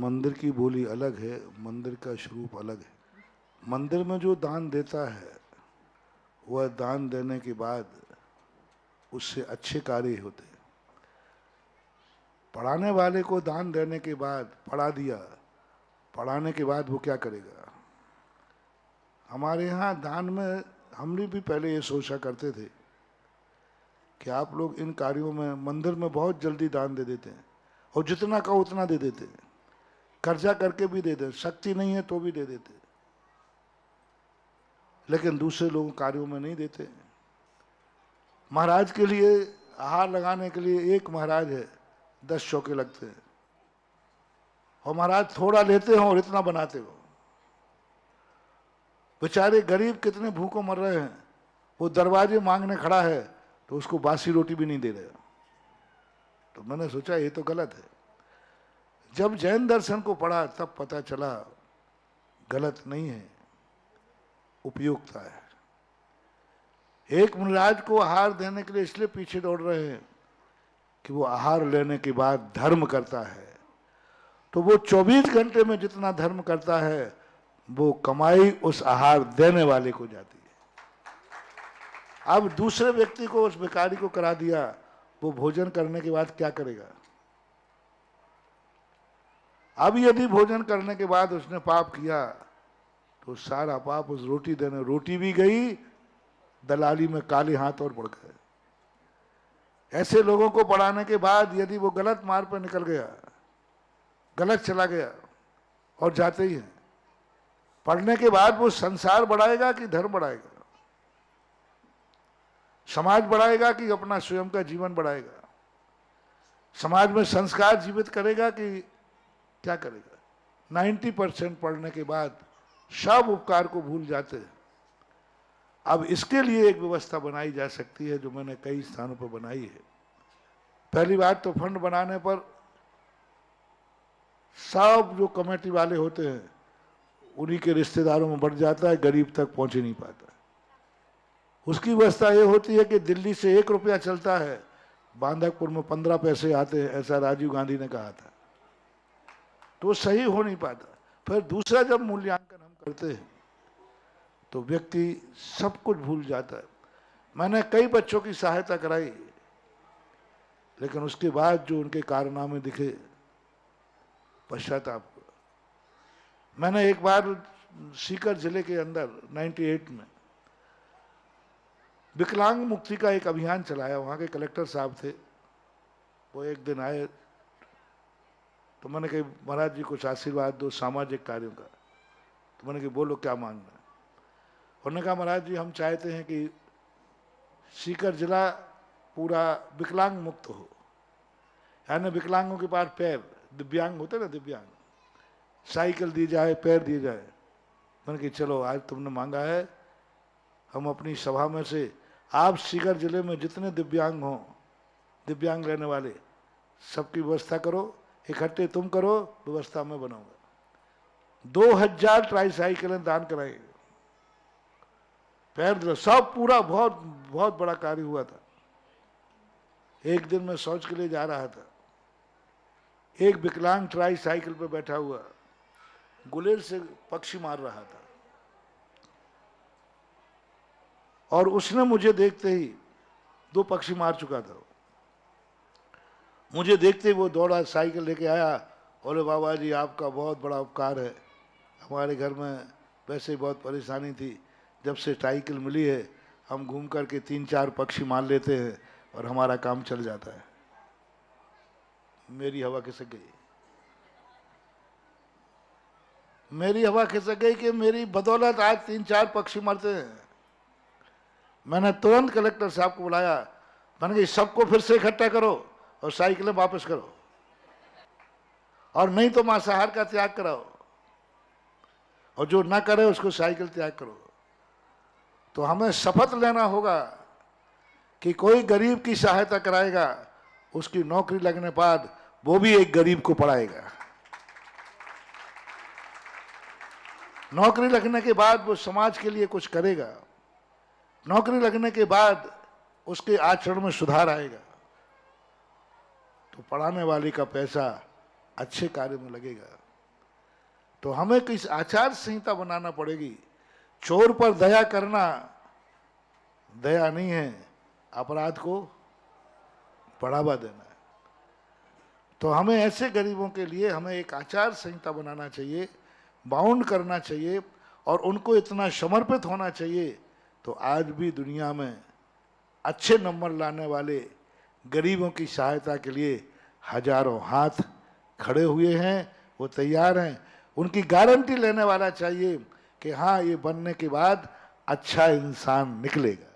मंदिर की बोली अलग है, मंदिर का स्वरूप अलग है। मंदिर में जो दान देता है वह दान देने के बाद उससे अच्छे कार्य होते हैं। पढ़ाने वाले को दान देने के बाद पढ़ा दिया, पढ़ाने के बाद वो क्या करेगा? हमारे यहाँ दान में हमने भी पहले ये सोचा करते थे कि आप लोग इन कार्यों में मंदिर में बहुत जल्दी दान दे देते हैं और जितना कहो उतना दे देते हैं, कर्जा करके भी दे देते, शक्ति नहीं है तो भी दे देते, लेकिन दूसरे लोगों कार्यों में नहीं देते। महाराज के लिए आहार लगाने के लिए एक महाराज है, 10 चौके लगते हैं और महाराज थोड़ा लेते हो और इतना बनाते हो। बेचारे गरीब कितने भूखों मर रहे हैं, वो दरवाजे मांगने खड़ा है तो उसको बासी रोटी भी नहीं दे रहे। तो मैंने सोचा ये तो गलत है। जब जैन दर्शन को पढ़ा तब पता चला गलत नहीं है, उपयुक्ता है। एक मुनिराज को आहार देने के लिए इसलिए पीछे दौड़ रहे हैं कि वो आहार लेने के बाद धर्म करता है, तो वो 24 घंटे में जितना धर्म करता है वो कमाई उस आहार देने वाले को जाती है। अब दूसरे व्यक्ति को, उस भिखारी को करा दिया, वो भोजन करने के बाद क्या करेगा? अब यदि भोजन करने के बाद उसने पाप किया तो सारा पाप उस रोटी देने, रोटी भी गई, दलाली में काले हाथ और पड़ गए। ऐसे लोगों को पढ़ाने के बाद यदि वो गलत मार्ग पर निकल गया, गलत चला गया और जाते ही हैं, पढ़ने के बाद वो संसार बढ़ाएगा कि धर्म बढ़ाएगा, समाज बढ़ाएगा कि अपना स्वयं का जीवन बढ़ाएगा, समाज में संस्कार जीवित करेगा कि क्या करेगा? 90% पढ़ने के बाद सब उपकार को भूल जाते हैं। अब इसके लिए एक व्यवस्था बनाई जा सकती है जो मैंने कई स्थानों पर बनाई है। पहली बात तो फंड बनाने पर सब जो कमेटी वाले होते हैं उन्हीं के रिश्तेदारों में बढ़ जाता है, गरीब तक पहुंच ही नहीं पाता। उसकी व्यवस्था ये होती है कि दिल्ली से 1 रुपया चलता है, बांधकपुर में 15 पैसे आते हैं, ऐसा राजीव गांधी ने कहा था, तो सही हो नहीं पाता। फिर दूसरा, जब मूल्यांकन हम करते हैं तो व्यक्ति सब कुछ भूल जाता है। मैंने कई बच्चों की सहायता कराई, लेकिन उसके बाद जो उनके कारनामे दिखे, पश्चाताप। मैंने एक बार सीकर जिले के अंदर 98 में विकलांग मुक्ति का एक अभियान चलाया। वहाँ के कलेक्टर साहब थे, वो एक दिन आए तो मैंने कहा महाराज जी कुछ आशीर्वाद दो सामाजिक कार्यों का। तो मैंने कहा बोलो क्या मांगना है? उन्होंने कहा महाराज जी हम चाहते हैं कि सीकर जिला पूरा विकलांग मुक्त हो, यानी विकलांगों के पास पैर, दिव्यांग होते ना, दिव्यांग, साइकिल दी जाए, पैर दिए जाए। मैंने कहा चलो आज तुमने मांगा है, हम अपनी सभा में से आप सीकर जिले में जितने दिव्यांग हों, दिव्यांग रहने वाले, सबकी व्यवस्था करो, इकट्ठे तुम करो, व्यवस्था मैं बनाऊंगा। 2000 ट्राईसाइकिलें दान कराई, पैर सब पूरा, बहुत बहुत बड़ा कार्य हुआ था। एक दिन मैं शौच के लिए जा रहा था, एक विकलांग ट्राईसाइकिल पे बैठा हुआ गुलेल से पक्षी मार रहा था और उसने मुझे देखते ही 2 पक्षी मार चुका था। मुझे देखते ही वो दौड़ा, साइकिल लेके आया, बोले बाबा जी आपका बहुत बड़ा उपकार है, हमारे घर में वैसे ही बहुत परेशानी थी, जब से साइकिल मिली है हम घूम करके 3-4 पक्षी मार लेते हैं और हमारा काम चल जाता है। मेरी हवा खिसक गई, मेरी हवा खिसक गई कि मेरी बदौलत आज 3-4 पक्षी मरते हैं। मैंने तुरंत कलेक्टर साहब को बुलाया, मैंने कहा सबको फिर से इकट्ठा करो और साइकिलें वापस करो, और नहीं तो मांसाहार का त्याग कराओ, और जो ना करे उसको साइकिल त्याग करो। तो हमें शपथ लेना होगा कि कोई गरीब की सहायता कराएगा, उसकी नौकरी लगने बाद वो भी एक गरीब को पढ़ाएगा। नौकरी लगने के बाद वो समाज के लिए कुछ करेगा, नौकरी लगने के बाद उसके आचरण में सुधार आएगा। तो पढ़ाने वाले का पैसा अच्छे कार्य में लगेगा। तो हमें किस आचार संहिता बनाना पड़ेगी। चोर पर दया करना दया नहीं है, अपराध को बढ़ावा देना है। तो हमें ऐसे गरीबों के लिए हमें एक आचार संहिता बनाना चाहिए, बाउंड करना चाहिए और उनको इतना समर्पित होना चाहिए। तो आज भी दुनिया में अच्छे नंबर लाने वाले गरीबों की सहायता के लिए हजारों हाथ खड़े हुए हैं, वो तैयार हैं। उनकी गारंटी लेने वाला चाहिए कि हाँ, ये बनने के बाद अच्छा इंसान निकलेगा।